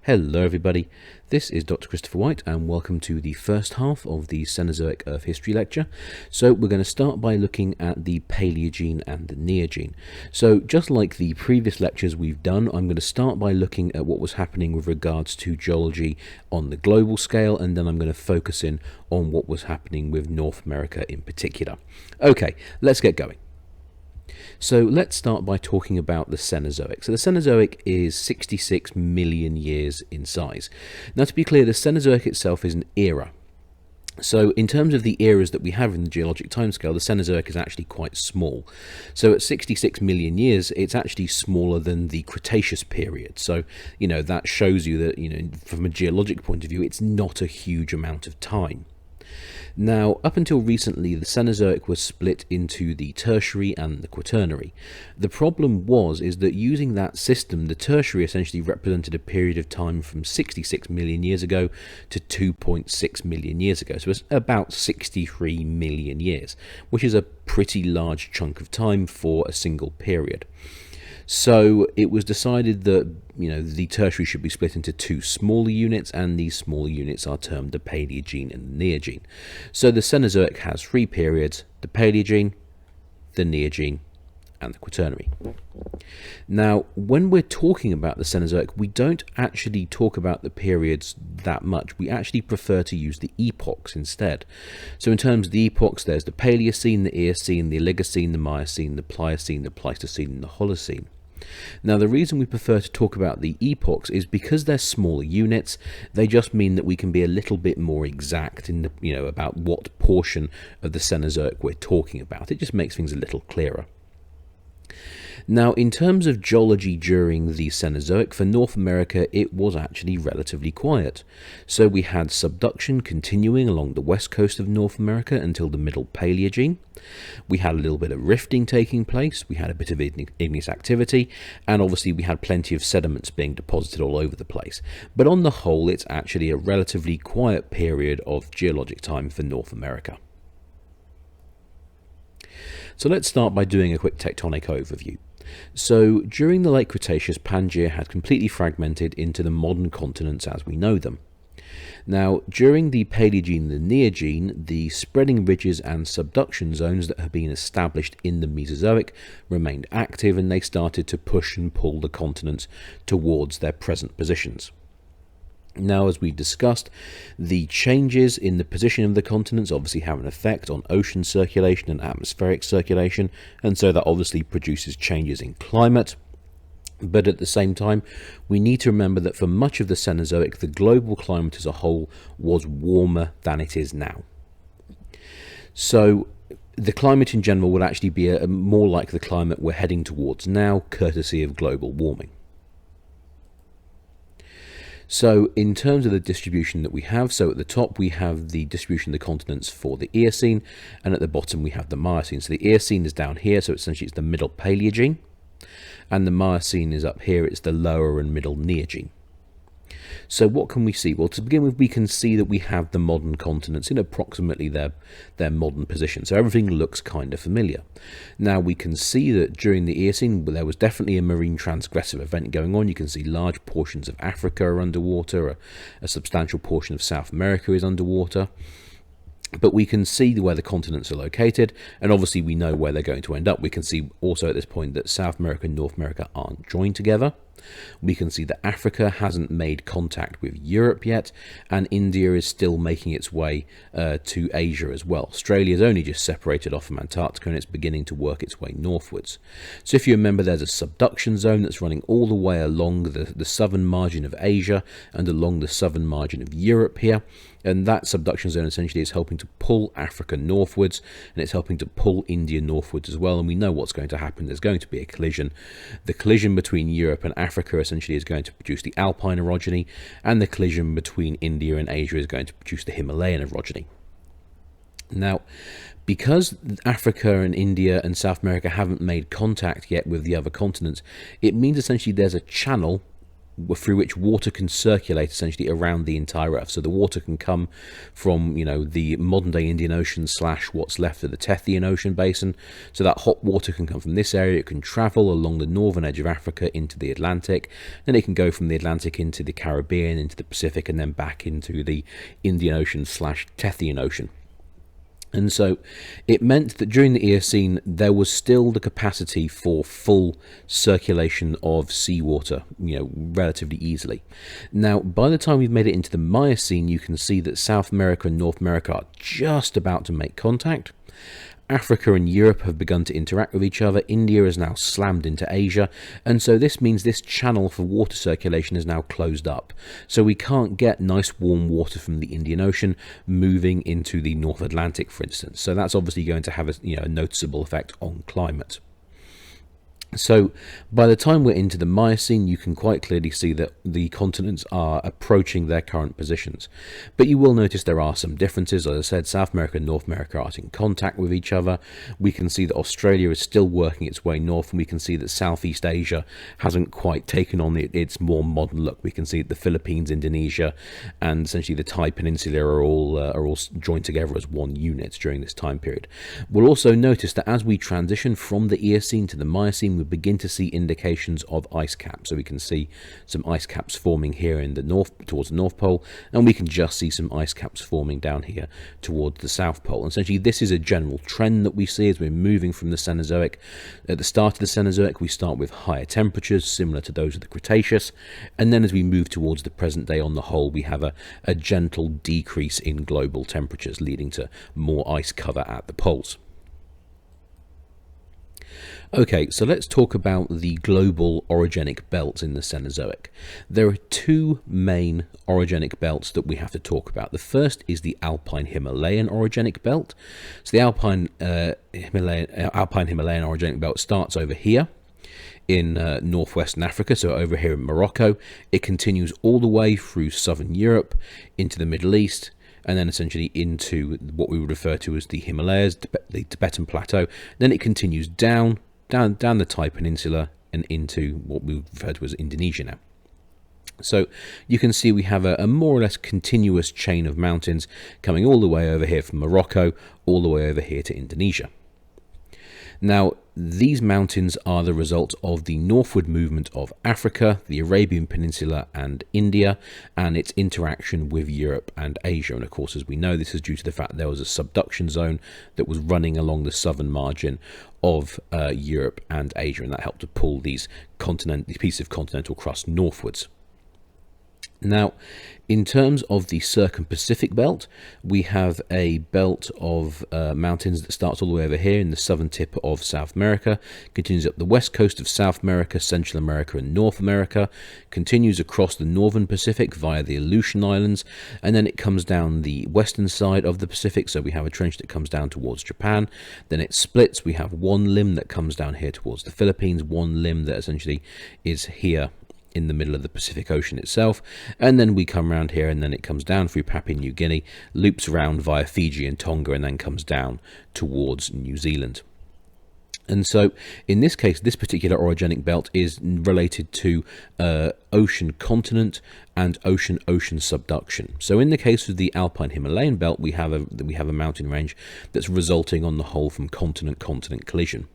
Hello everybody, this is Dr. Christopher White and welcome to the first half of the Cenozoic Earth History lecture. So we're going to start by looking at the Paleogene and the Neogene. So just like the previous lectures we've done, I'm going to start by looking at what was happening with regards to geology on the global scale, and then I'm going to focus in on what was happening with North America in particular. Okay, let's get going. So let's start by talking about the Cenozoic. So the Cenozoic is 66 million years in size. Now, to be clear, the Cenozoic itself is an era. So in terms of the eras that we have in the geologic timescale, the Cenozoic is actually quite small. So at 66 million years, it's actually smaller than the Cretaceous period. So, that shows you that, from a geologic point of view, it's not a huge amount of time. Now, up until recently, the Cenozoic was split into the Tertiary and the Quaternary. The problem is that using that system, the Tertiary essentially represented a period of time from 66 million years ago to 2.6 million years ago. So it's about 63 million years, which is a pretty large chunk of time for a single period. So it was decided that, the Tertiary should be split into two smaller units, and these smaller units are termed the Paleogene and the Neogene. So the Cenozoic has three periods: the Paleogene, the Neogene, and the Quaternary. Now, when we're talking about the Cenozoic, we don't actually talk about the periods that much. We actually prefer to use the epochs instead. So in terms of the epochs, there's the Paleocene, the Eocene, the Oligocene, the Miocene, the Pliocene, the Pleistocene, and the Holocene. Now, the reason we prefer to talk about the epochs is because they're smaller units. They just mean that we can be a little bit more exact in about what portion of the Cenozoic we're talking about. It just makes things a little clearer. Now, in terms of geology during the Cenozoic, for North America, it was actually relatively quiet. So we had subduction continuing along the west coast of North America until the middle Paleogene. We had a little bit of rifting taking place, we had a bit of igneous activity, and obviously we had plenty of sediments being deposited all over the place. But on the whole, it's actually a relatively quiet period of geologic time for North America. So let's start by doing a quick tectonic overview. So during the late Cretaceous, Pangaea had completely fragmented into the modern continents as we know them. Now, during the Paleogene and the Neogene, the spreading ridges and subduction zones that had been established in the Mesozoic remained active, and they started to push and pull the continents towards their present positions. Now, as we discussed, the changes in the position of the continents obviously have an effect on ocean circulation and atmospheric circulation, and so that obviously produces changes in climate. But at the same time, we need to remember that for much of the Cenozoic, the global climate as a whole was warmer than it is now. So the climate in general would actually be more like the climate we're heading towards now, courtesy of global warming. So in terms of the distribution that we have, so at the top we have the distribution of the continents for the Eocene, and at the bottom we have the Miocene. So the Eocene is down here, so essentially it's the middle Paleogene, and the Miocene is up here, it's the lower and middle Neogene. So what can we see? Well, to begin with, we can see that we have the modern continents in approximately their modern position. So everything looks kind of familiar. Now, we can see that during the Eocene, there was definitely a marine transgressive event going on. You can see large portions of Africa are underwater, a substantial portion of South America is underwater. But we can see where the continents are located, and obviously we know where they're going to end up. We can see also at this point that South America and North America aren't joined together. We can see that Africa hasn't made contact with Europe yet, and India is still making its way to Asia as well. Australia's only just separated off from Antarctica, and it's beginning to work its way northwards. So if you remember, there's a subduction zone that's running all the way along the southern margin of Asia and along the southern margin of Europe here. And that subduction zone essentially is helping to pull Africa northwards, and it's helping to pull India northwards as well. And we know what's going to happen. There's going to be a collision. The collision between Europe and Africa essentially is going to produce the Alpine orogeny, and the collision between India and Asia is going to produce the Himalayan orogeny. Now, because Africa and India and South America haven't made contact yet with the other continents, it means essentially there's a channel through which water can circulate essentially around the entire Earth. So the water can come from, the modern-day Indian Ocean / what's left of the Tethyan Ocean basin. So that hot water can come from this area. It can travel along the northern edge of Africa into the Atlantic. Then it can go from the Atlantic into the Caribbean, into the Pacific, and then back into the Indian Ocean / Tethyan Ocean. And so it meant that during the Eocene, there was still the capacity for full circulation of seawater, relatively easily. Now, by the time we've made it into the Miocene, you can see that South America and North America are just about to make contact. Africa and Europe have begun to interact with each other. India is now slammed into Asia, and so this means this channel for water circulation is now closed up. So we can't get nice warm water from the Indian Ocean moving into the North Atlantic, for instance. So that's obviously going to have a noticeable effect on climate. So by the time we're into the Miocene, you can quite clearly see that the continents are approaching their current positions. But you will notice there are some differences. As I said, South America and North America are in contact with each other. We can see that Australia is still working its way north, and we can see that Southeast Asia hasn't quite taken on its more modern look. We can see that the Philippines, Indonesia, and essentially the Thai Peninsula are all joined together as one unit during this time period. We'll also notice that as we transition from the Eocene to the Miocene, we begin to see indications of ice caps. So we can see some ice caps forming here in the north towards the North Pole, and we can just see some ice caps forming down here towards the South Pole. And essentially this is a general trend that we see as we're moving from the Cenozoic. At the start of the Cenozoic, we start with higher temperatures similar to those of the Cretaceous, and then as we move towards the present day, on the whole, we have a gentle decrease in global temperatures, leading to more ice cover at the poles. Okay, so let's talk about the global orogenic belts in the Cenozoic. There are two main orogenic belts that we have to talk about. The first is the Alpine Himalayan orogenic belt. So the Alpine Himalayan orogenic belt starts over here in northwestern Africa, so over here in Morocco. It continues all the way through southern Europe into the Middle East, and then essentially into what we would refer to as the Himalayas, the Tibetan Plateau. Then it continues down the Thai Peninsula and into what we would refer to as Indonesia now. So you can see we have a more or less continuous chain of mountains coming all the way over here from Morocco, all the way over here to Indonesia. Now, these mountains are the result of the northward movement of Africa, the Arabian Peninsula and India, and its interaction with Europe and Asia. And of course, as we know, this is due to the fact there was a subduction zone that was running along the southern margin of Europe and Asia, and that helped to pull these pieces of continental crust northwards. Now, in terms of the Circum-Pacific belt, we have a belt of mountains that starts all the way over here in the southern tip of South America, continues up the west coast of South America, Central America and North America, continues across the northern Pacific via the Aleutian Islands, and then it comes down the western side of the Pacific. So we have a trench that comes down towards Japan, then it splits. We have one limb that comes down here towards the Philippines, one limb that essentially is here in the middle of the Pacific Ocean itself, and then we come around here, and then it comes down through Papua New Guinea, loops around via Fiji and Tonga, and then comes down towards New Zealand. And so in this case, this particular orogenic belt is related to ocean continent and ocean subduction. So in the case of the Alpine Himalayan belt, we have a mountain range that's resulting on the whole from continent collision.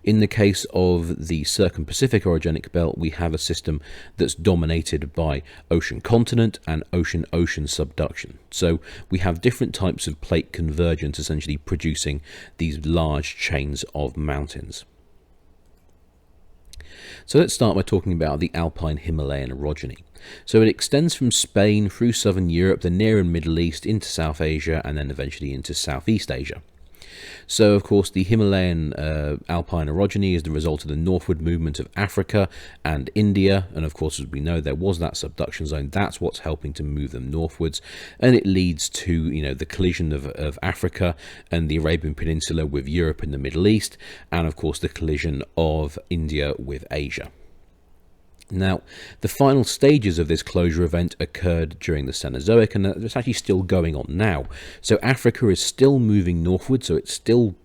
In the case of the Circum-Pacific orogenic belt, we have a system that's dominated by ocean continent and ocean subduction. So we have different types of plate convergence essentially producing these large chains of mountains. So let's start by talking about the Alpine Himalayan orogeny. So it extends from Spain through southern Europe, the Near and Middle East, into South Asia, and then eventually into Southeast Asia. So, of course, the Himalayan alpine orogeny is the result of the northward movement of Africa and India. And, of course, as we know, there was that subduction zone. That's what's helping to move them northwards. And it leads to, the collision of Africa and the Arabian Peninsula with Europe and the Middle East. And, of course, the collision of India with Asia. Now, the final stages of this closure event occurred during the Cenozoic, and it's actually still going on now. So Africa is still moving northwards, so it's still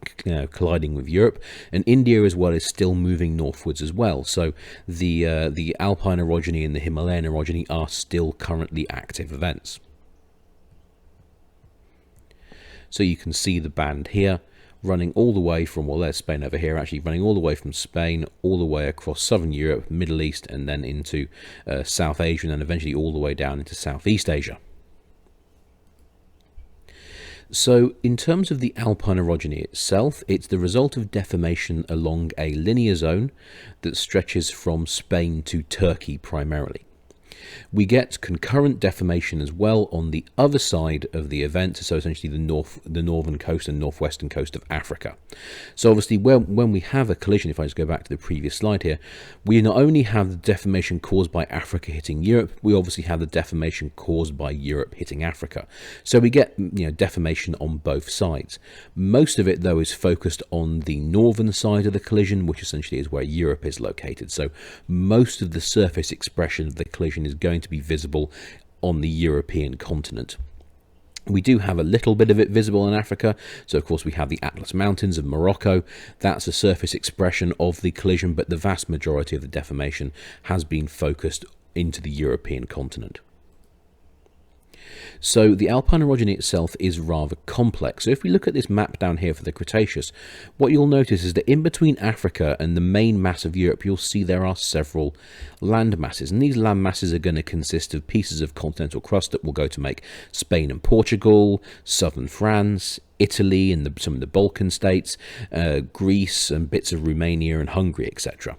colliding with Europe, and India as well is still moving northwards as well. So the Alpine orogeny and the Himalayan orogeny are still currently active events. So you can see the band here, running all the way from, well, there's Spain over here, actually running all the way from Spain, all the way across southern Europe, Middle East, and then into South Asia, and then eventually all the way down into Southeast Asia. So in terms of the Alpine orogeny itself, it's the result of deformation along a linear zone that stretches from Spain to Turkey primarily. We get concurrent deformation as well on the other side of the event, so essentially the northern coast and northwestern coast of Africa. So obviously when we have a collision, if I just go back to the previous slide here, we not only have the deformation caused by Africa hitting Europe, we obviously have the deformation caused by Europe hitting Africa. So we get deformation on both sides. Most of it though is focused on the northern side of the collision, which essentially is where Europe is located. So most of the surface expression of the collision is going to be visible on the European continent. We do have a little bit of it visible in Africa, so of course we have the Atlas Mountains of Morocco. That's a surface expression of the collision, but the vast majority of the deformation has been focused into the European continent. So the Alpine orogeny itself is rather complex. So if we look at this map down here for the Cretaceous, what you'll notice is that in between Africa and the main mass of Europe, you'll see there are several land masses. And these land masses are going to consist of pieces of continental crust that will go to make Spain and Portugal, southern France, Italy and some of the Balkan states, Greece and bits of Romania and Hungary, etc.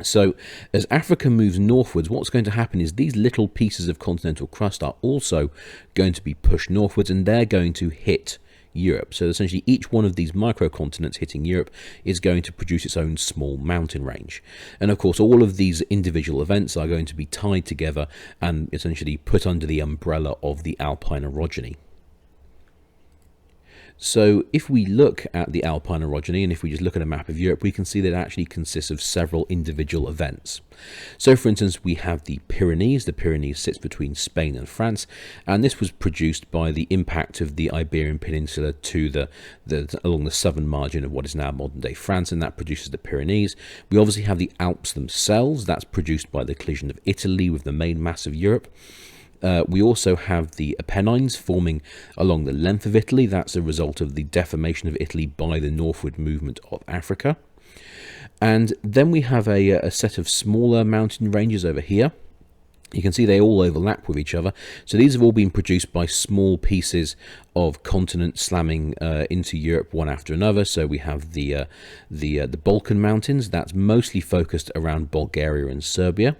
So as Africa moves northwards, what's going to happen is these little pieces of continental crust are also going to be pushed northwards, and they're going to hit Europe. So essentially each one of these microcontinents hitting Europe is going to produce its own small mountain range. And of course all of these individual events are going to be tied together and essentially put under the umbrella of the Alpine orogeny. So if we look at the Alpine orogeny, and if we just look at a map of Europe, we can see that it actually consists of several individual events. So for instance, we have the Pyrenees. The Pyrenees sits between Spain and France, and this was produced by the impact of the Iberian Peninsula to along the southern margin of what is now modern-day France, and that produces the Pyrenees. We obviously have the Alps themselves. That's produced by the collision of Italy with the main mass of Europe. We also have the Apennines forming along the length of Italy. That's a result of the deformation of Italy by the northward movement of Africa. And then we have a set of smaller mountain ranges over here. You can see they all overlap with each other. So these have all been produced by small pieces of continent slamming into Europe one after another. So we have the Balkan Mountains. That's mostly focused around Bulgaria and Serbia.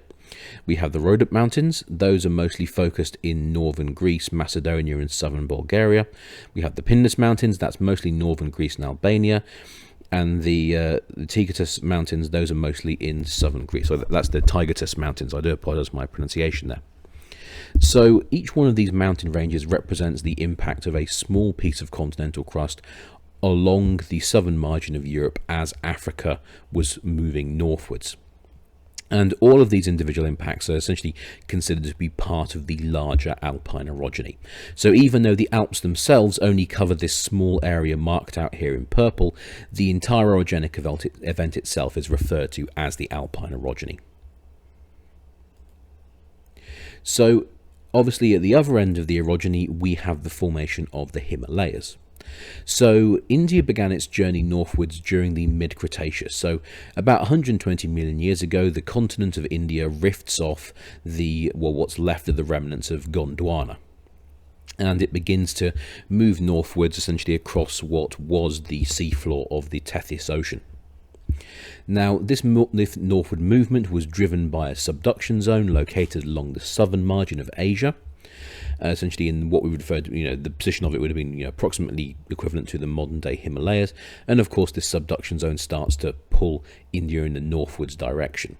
We have the Rhodope Mountains. Those are mostly focused in northern Greece, Macedonia and southern Bulgaria. We have the Pindus Mountains. That's mostly northern Greece and Albania. And the Tectonic Mountains, those are mostly in southern Greece. So that's the Tectonic Mountains. I do apologize for my pronunciation there. So each one of these mountain ranges represents the impact of a small piece of continental crust along the southern margin of Europe as Africa was moving northwards. And all of these individual impacts are essentially considered to be part of the larger Alpine orogeny. So even though the Alps themselves only cover this small area marked out here in purple, the entire orogenic event itself is referred to as the Alpine orogeny. So obviously at the other end of the orogeny, we have the formation of the Himalayas. So India began its journey northwards during the mid-Cretaceous. So about 120 million years ago, the continent of India rifts off what's left of the remnants of Gondwana. And it begins to move northwards, essentially across what was the seafloor of the Tethys Ocean. Now, this northward movement was driven by a subduction zone located along the southern margin of Asia. Essentially in what we would refer to, the position of it would have been approximately equivalent to the modern-day Himalayas. And of course, this subduction zone starts to pull India in the northwards direction.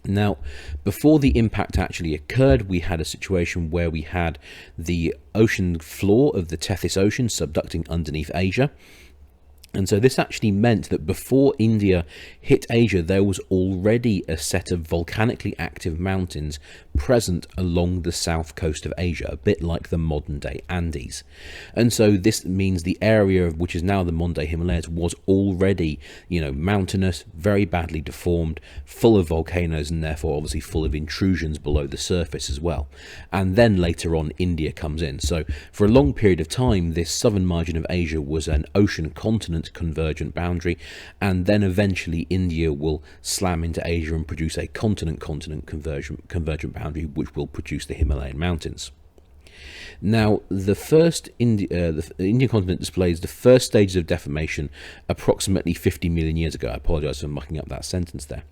Now, before the impact actually occurred, we had a situation where we had the ocean floor of the Tethys Ocean subducting underneath Asia. And so this actually meant that before India hit Asia, there was already a set of volcanically active mountains present along the south coast of Asia, a bit like the modern day Andes. And so this means the area of which is now the modern day Himalayas was already, mountainous, very badly deformed, full of volcanoes, and therefore obviously full of intrusions below the surface as well. And then later on, India comes in. So for a long period of time, this southern margin of Asia was an ocean continent convergent boundary, and then eventually India will slam into Asia and produce a continent-continent convergent boundary, which will produce the Himalayan mountains. Now, the Indian continent displays the first stages of deformation approximately 50 million years ago. I apologize for mucking up that sentence there.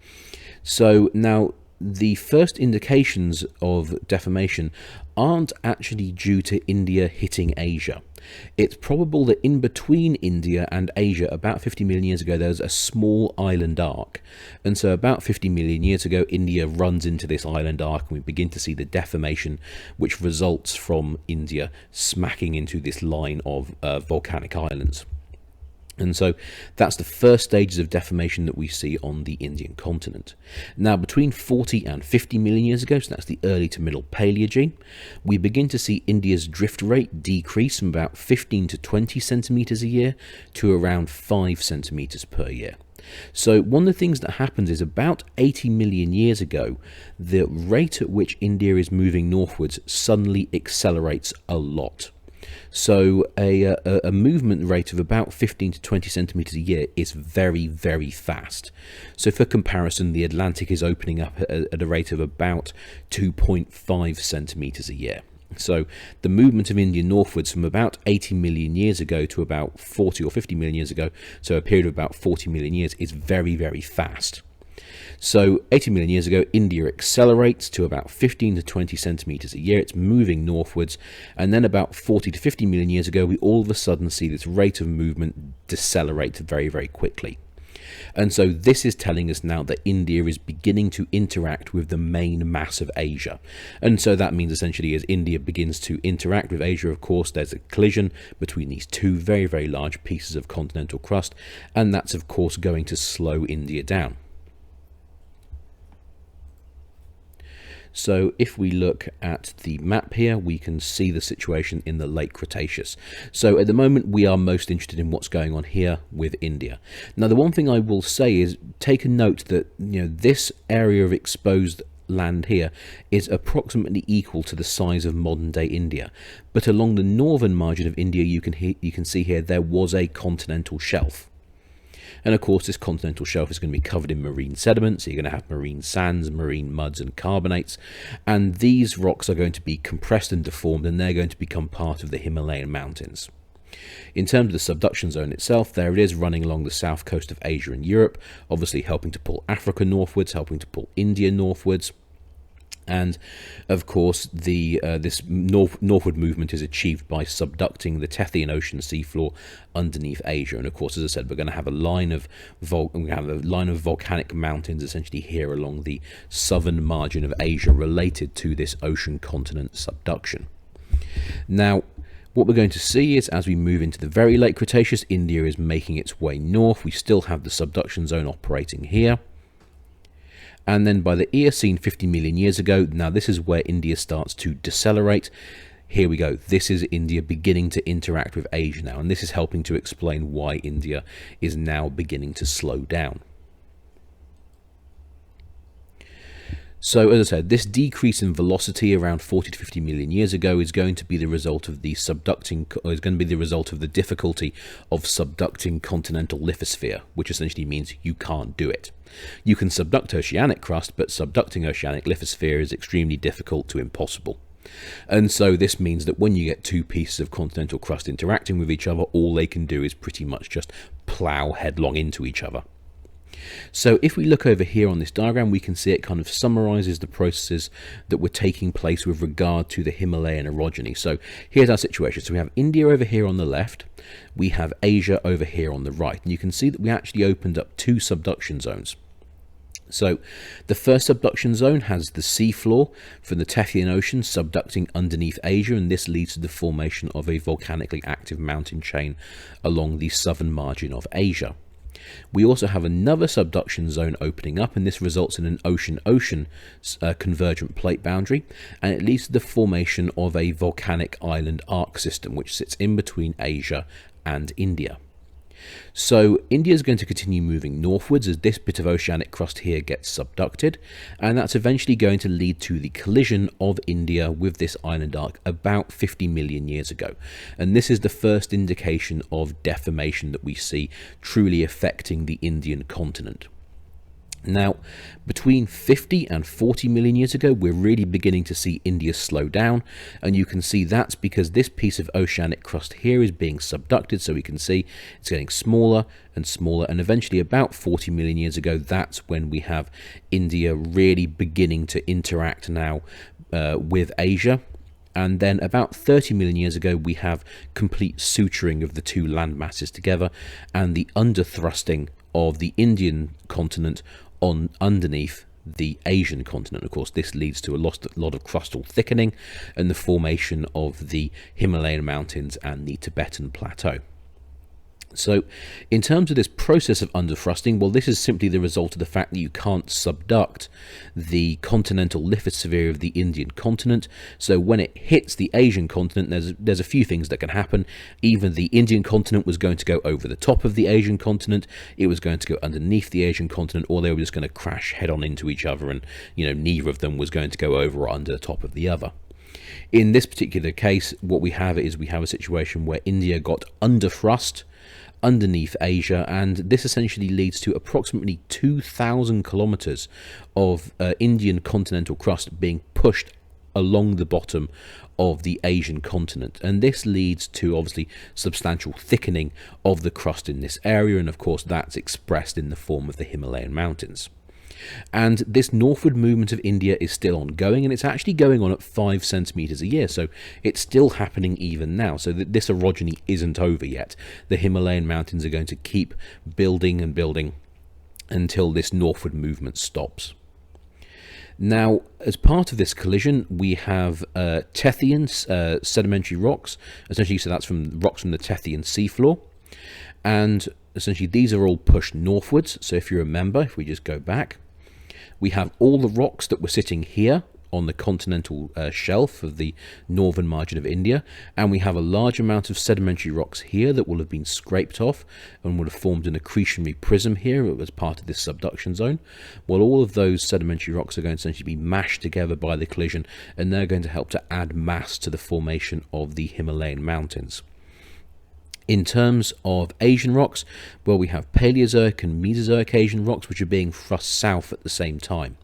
So now, the first indications of deformation aren't actually due to India hitting Asia. It's probable that in between India and Asia, about 50 million years ago, there's a small island arc. And so about 50 million years ago, India runs into this island arc, and we begin to see the deformation which results from India smacking into this line of volcanic islands. And so that's the first stages of deformation that we see on the Indian continent. Now, between 40 and 50 million years ago, so that's the early to middle Paleogene, we begin to see India's drift rate decrease from about 15 to 20 centimeters a year to around 5 centimeters per year. So one of the things that happens is about 80 million years ago, the rate at which India is moving northwards suddenly accelerates a lot. So a movement rate of about 15 to 20 centimeters a year is very, very fast. So for comparison, the Atlantic is opening up at a rate of about 2.5 centimeters a year. So the movement of India northwards from about 80 million years ago to about 40 or 50 million years ago, so a period of about 40 million years, is very, very fast. So 80 million years ago, India accelerates to about 15 to 20 centimeters a year. It's moving northwards. And then about 40 to 50 million years ago, we all of a sudden see this rate of movement decelerate very, very quickly. And so this is telling us now that India is beginning to interact with the main mass of Asia. And so that means essentially as India begins to interact with Asia, of course, there's a collision between these two very, very large pieces of continental crust. And that's, of course, going to slow India down. So if we look at the map here, we can see the situation in the late Cretaceous. So at the moment, we are most interested in what's going on here with India. Now, the one thing I will say is take a note that this area of exposed land here is approximately equal to the size of modern day India. But along the northern margin of India, you can see here there was a continental shelf. And of course, this continental shelf is going to be covered in marine sediments. So you're going to have marine sands, marine muds and carbonates. And these rocks are going to be compressed and deformed, and they're going to become part of the Himalayan mountains. In terms of the subduction zone itself, there it is running along the south coast of Asia and Europe, obviously helping to pull Africa northwards, helping to pull India northwards. And of course, this northward movement is achieved by subducting the Tethyan Ocean seafloor underneath Asia. And of course, as I said, we're going to have a line of volcanic mountains essentially here along the southern margin of Asia related to this ocean continent subduction. Now, what we're going to see is as we move into the very late Cretaceous, India is making its way north. We still have the subduction zone operating here. And then by the Eocene 50 million years ago, now this is where India starts to decelerate. Here we go. This is India beginning to interact with Asia now. And this is helping to explain why India is now beginning to slow down. So, as I said, this decrease in velocity around 40 to 50 million years ago is going to be the result of the difficulty of subducting continental lithosphere, which essentially means you can't do it. You can subduct oceanic crust, but subducting oceanic lithosphere is extremely difficult to impossible. And so this means that when you get two pieces of continental crust interacting with each other, all they can do is pretty much just plow headlong into each other. So if we look over here on this diagram, we can see it kind of summarizes the processes that were taking place with regard to the Himalayan orogeny. So here's our situation. So we have India over here on the left, we have Asia over here on the right, and you can see that we actually opened up two subduction zones. So the first subduction zone has the seafloor from the Tethyan Ocean subducting underneath Asia, and this leads to the formation of a volcanically active mountain chain along the southern margin of Asia. We also have another subduction zone opening up, and this results in an ocean-ocean convergent plate boundary, and it leads to the formation of a volcanic island arc system which sits in between Asia and India. So India is going to continue moving northwards as this bit of oceanic crust here gets subducted, and that's eventually going to lead to the collision of India with this island arc about 50 million years ago. And this is the first indication of deformation that we see truly affecting the Indian continent. Now, between 50 and 40 million years ago, we're really beginning to see India slow down, and you can see that's because this piece of oceanic crust here is being subducted, so we can see it's getting smaller and smaller, and eventually about 40 million years ago, that's when we have India really beginning to interact now with Asia. And then about 30 million years ago, we have complete suturing of the two land masses together, and the underthrusting of the Indian continent on underneath the Asian continent. Of course, this leads to a lot of crustal thickening and the formation of the Himalayan mountains and the Tibetan plateau. So in terms of this process of underthrusting, well, this is simply the result of the fact that you can't subduct the continental lithosphere of the Indian continent. So when it hits the Asian continent, there's a few things that can happen. Either the Indian continent was going to go over the top of the Asian continent, it was going to go underneath the Asian continent, or they were just going to crash head on into each other, and neither of them was going to go over or under the top of the other. In this particular case, what we have is a situation where India got underthrust underneath Asia, and this essentially leads to approximately 2,000 kilometers of Indian continental crust being pushed along the bottom of the Asian continent, and this leads to obviously substantial thickening of the crust in this area, and of course that's expressed in the form of the Himalayan mountains. And this northward movement of India is still ongoing, and it's actually going on at 5 centimeters a year, so it's still happening even now. So this orogeny isn't over yet. The Himalayan mountains are going to keep building and building until this northward movement stops. Now, as part of this collision, we have Tethyan sedimentary rocks, essentially, so that's from rocks from the Tethyan seafloor, and essentially these are all pushed northwards. So if you remember, if we just go back, we have all the rocks that were sitting here on the continental shelf of the northern margin of India, and we have a large amount of sedimentary rocks here that will have been scraped off and would have formed an accretionary prism here as part of this subduction zone. Well, all of those sedimentary rocks are going to essentially be mashed together by the collision, and they're going to help to add mass to the formation of the Himalayan mountains. In terms of Asian rocks, well, we have Paleozoic and Mesozoic Asian rocks, which are being thrust south at the same time.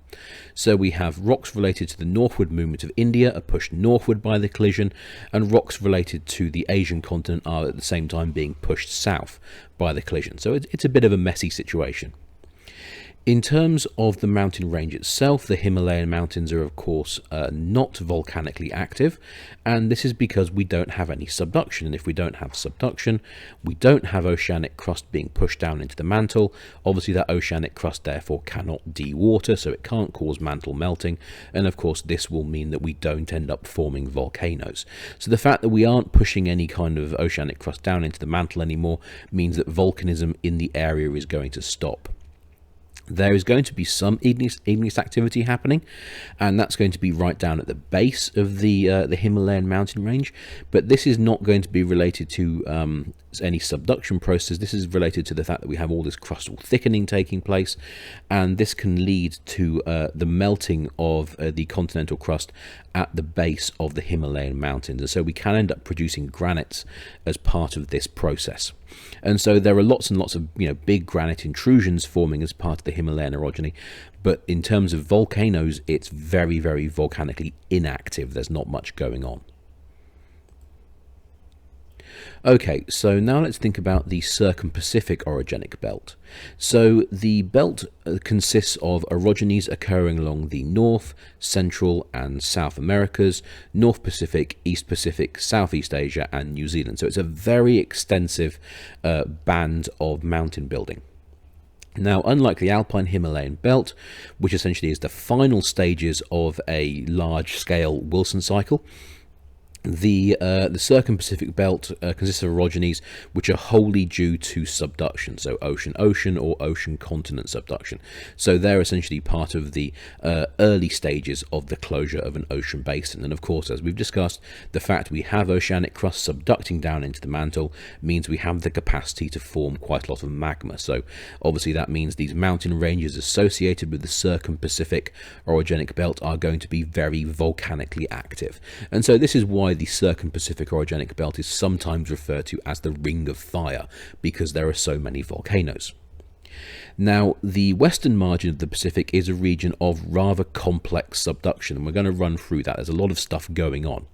So we have rocks related to the northward movement of India are pushed northward by the collision, and rocks related to the Asian continent are at the same time being pushed south by the collision. So it's a bit of a messy situation. In terms of the mountain range itself, the Himalayan mountains are of course not volcanically active, and this is because we don't have any subduction, and if we don't have subduction, we don't have oceanic crust being pushed down into the mantle. Obviously that oceanic crust therefore cannot dewater, so it can't cause mantle melting, and of course this will mean that we don't end up forming volcanoes. So the fact that we aren't pushing any kind of oceanic crust down into the mantle anymore means that volcanism in the area is going to stop. There is going to be some igneous activity happening, and that's going to be right down at the base of the Himalayan mountain range, but this is not going to be related to any subduction process. This is related to the fact that we have all this crustal thickening taking place, and this can lead to the melting of the continental crust at the base of the Himalayan mountains, and so we can end up producing granites as part of this process. And so there are lots and lots of big granite intrusions forming as part of the Himalayan orogeny, but in terms of volcanoes, it's very, very volcanically inactive. There's not much going on. Okay, so now let's think about the Circum-Pacific orogenic belt. So the belt consists of orogenies occurring along the North, Central and South Americas, North Pacific, East Pacific, Southeast Asia and New Zealand. So it's a very extensive band of mountain building. Now, unlike the Alpine Himalayan belt, which essentially is the final stages of a large-scale Wilson cycle, the Circum-Pacific belt consists of orogenies which are wholly due to subduction, so ocean-ocean or ocean-continent subduction. So they're essentially part of the early stages of the closure of an ocean basin. And of course, as we've discussed, the fact we have oceanic crust subducting down into the mantle means we have the capacity to form quite a lot of magma. So obviously that means these mountain ranges associated with the Circum-Pacific orogenic belt are going to be very volcanically active. And so this is why the Circum-Pacific orogenic belt is sometimes referred to as the Ring of Fire, because there are so many volcanoes. Now, the western margin of the Pacific is a region of rather complex subduction, and we're going to run through that. There's a lot of stuff going on.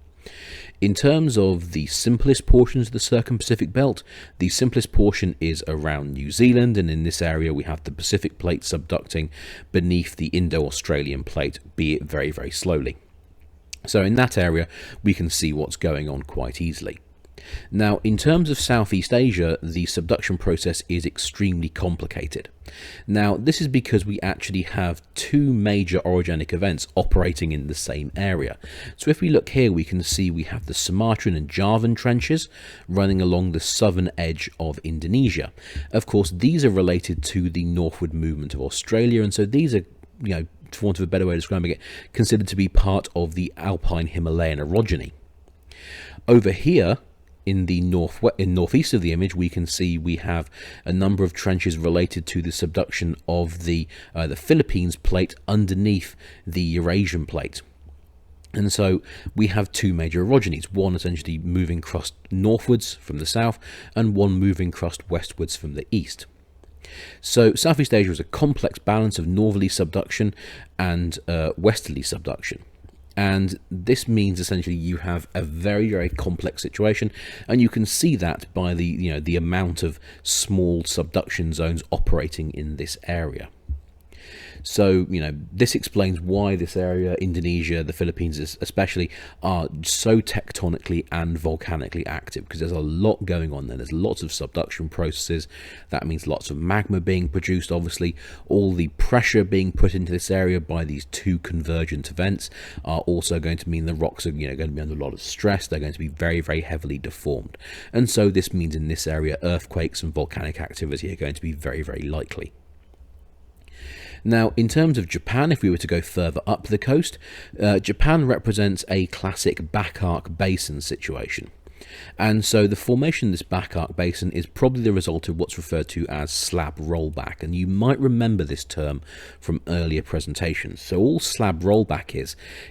In terms of the simplest portions of the Circum-Pacific belt, the simplest portion is around New Zealand, and in this area we have the Pacific plate subducting beneath the Indo-Australian plate, be it very, very slowly. So in that area, we can see what's going on quite easily. Now, in terms of Southeast Asia, the subduction process is extremely complicated. Now, this is because we actually have two major orogenic events operating in the same area. So if we look here, we can see we have the Sumatran and Javan trenches running along the southern edge of Indonesia. Of course, these are related to the northward movement of Australia, and so these are, for want of a better way of describing it, considered to be part of the Alpine Himalayan orogeny. Over here, in the northeast of the image, we can see we have a number of trenches related to the subduction of the Philippines plate underneath the Eurasian plate. And so we have two major orogenies, one essentially moving crust northwards from the south and one moving crust westwards from the east. So Southeast Asia is a complex balance of northerly subduction and westerly subduction. And this means essentially you have a very, very complex situation, and you can see that by the amount of small subduction zones operating in this area. So, this explains why this area, Indonesia, the Philippines especially, are so tectonically and volcanically active, because there's a lot going on there. There's lots of subduction processes. That means lots of magma being produced, obviously. All the pressure being put into this area by these two convergent events are also going to mean the rocks are going to be under a lot of stress. They're going to be very, very heavily deformed. And so this means in this area, earthquakes and volcanic activity are going to be very, very likely. Now, in terms of Japan, if we were to go further up the coast, Japan represents a classic back arc basin situation. And so the formation of this back arc basin is probably the result of what's referred to as slab rollback. And you might remember this term from earlier presentations. So all slab rollback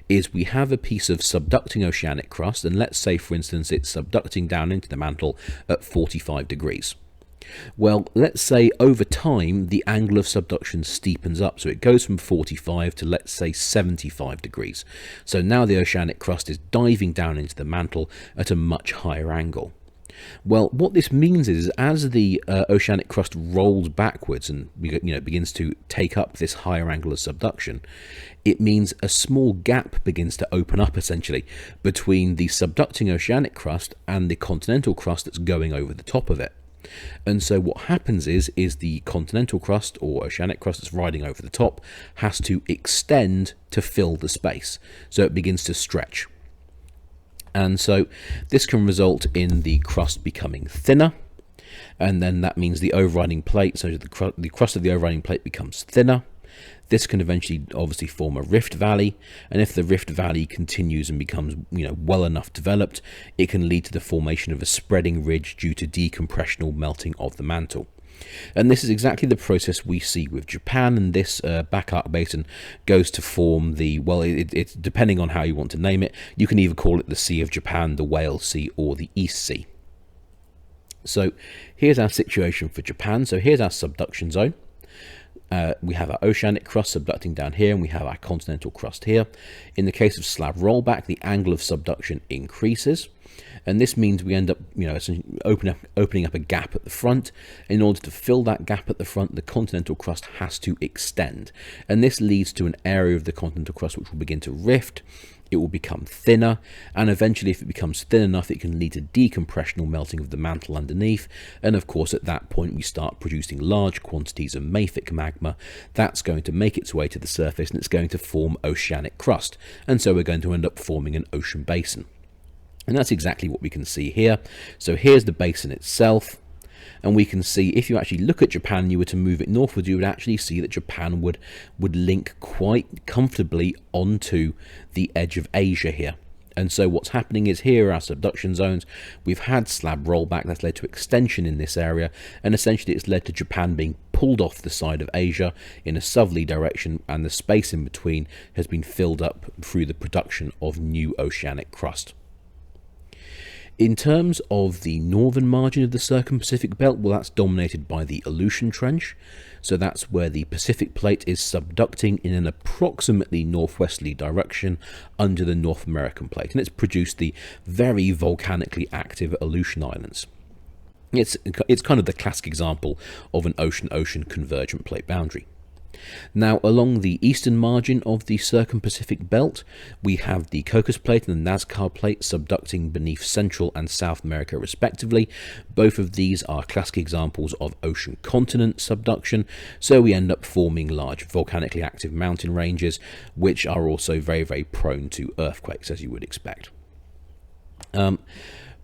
is we have a piece of subducting oceanic crust, and let's say, for instance, it's subducting down into the mantle at 45 degrees. Well, let's say over time the angle of subduction steepens up, so it goes from 45 to, let's say, 75 degrees. So now the oceanic crust is diving down into the mantle at a much higher angle. Well, what this means is as the oceanic crust rolls backwards and begins to take up this higher angle of subduction, it means a small gap begins to open up essentially between the subducting oceanic crust and the continental crust that's going over the top of it. And so what happens is the continental crust or oceanic crust that's riding over the top has to extend to fill the space. So it begins to stretch. And so this can result in the crust becoming thinner. And then that means the overriding plate, so the crust of the overriding plate becomes thinner. This can eventually obviously form a rift valley, and if the rift valley continues and becomes well enough developed, it can lead to the formation of a spreading ridge due to decompressional melting of the mantle. And this is exactly the process we see with Japan, and this back arc basin goes to form it's depending on how you want to name it, you can either call it the Sea of Japan, the Whale Sea, or the East Sea. So here's our situation for Japan. So here's our subduction zone. We have our oceanic crust subducting down here, and we have our continental crust here. In the case of slab rollback, the angle of subduction increases, and this means we end up, opening up a gap at the front. In order to fill that gap at the front, the continental crust has to extend, and this leads to an area of the continental crust which will begin to rift. it will become thinner, and eventually if it becomes thin enough it can lead to decompression or melting of the mantle underneath, and of course at that point we start producing large quantities of mafic magma that's going to make its way to the surface, and it's going to form oceanic crust, and so we're going to end up forming an ocean basin. And that's exactly what we can see here. So here's the basin itself, and we can see if you actually look at Japan and you were to move it northwards, you would actually see that Japan would link quite comfortably onto the edge of Asia here. And so what's happening is here are our subduction zones. We've had slab rollback that's led to extension in this area, and essentially it's led to Japan being pulled off the side of Asia in a southerly direction, and the space in between has been filled up through the production of new oceanic crust. In terms of the northern margin of the Circum-Pacific belt, well, that's dominated by the Aleutian Trench. So that's where the Pacific plate is subducting in an approximately northwesterly direction under the North American plate, and it's produced the very volcanically active Aleutian Islands. It's kind of the classic example of an ocean-ocean convergent plate boundary. Now, along the eastern margin of the Circum-Pacific belt, we have the Cocos Plate and the Nazca Plate subducting beneath Central and South America respectively. Both of these are classic examples of ocean continent subduction, so we end up forming large volcanically active mountain ranges, which are also very, very prone to earthquakes, as you would expect.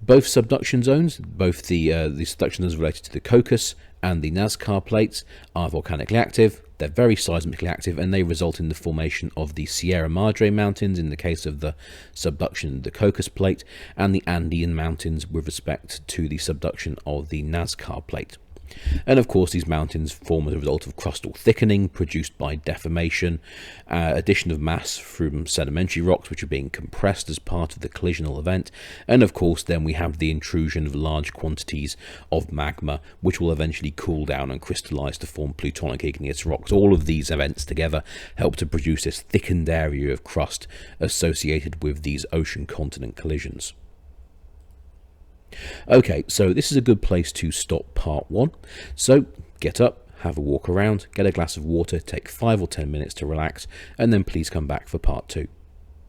Both subduction zones, both the subduction zones related to the Cocos and the Nazca plates, are volcanically active. They're very seismically active, and they result in the formation of the Sierra Madre Mountains in the case of the subduction of the Cocos Plate, and the Andean Mountains with respect to the subduction of the Nazca Plate. And of course these mountains form as a result of crustal thickening produced by deformation, addition of mass from sedimentary rocks which are being compressed as part of the collisional event, and of course then we have the intrusion of large quantities of magma which will eventually cool down and crystallize to form plutonic igneous rocks. All of these events together help to produce this thickened area of crust associated with these ocean continent collisions. Okay, so this is a good place to stop part 1. So get up, have a walk around, get a glass of water, take 5 or 10 minutes to relax, and then please come back for part 2.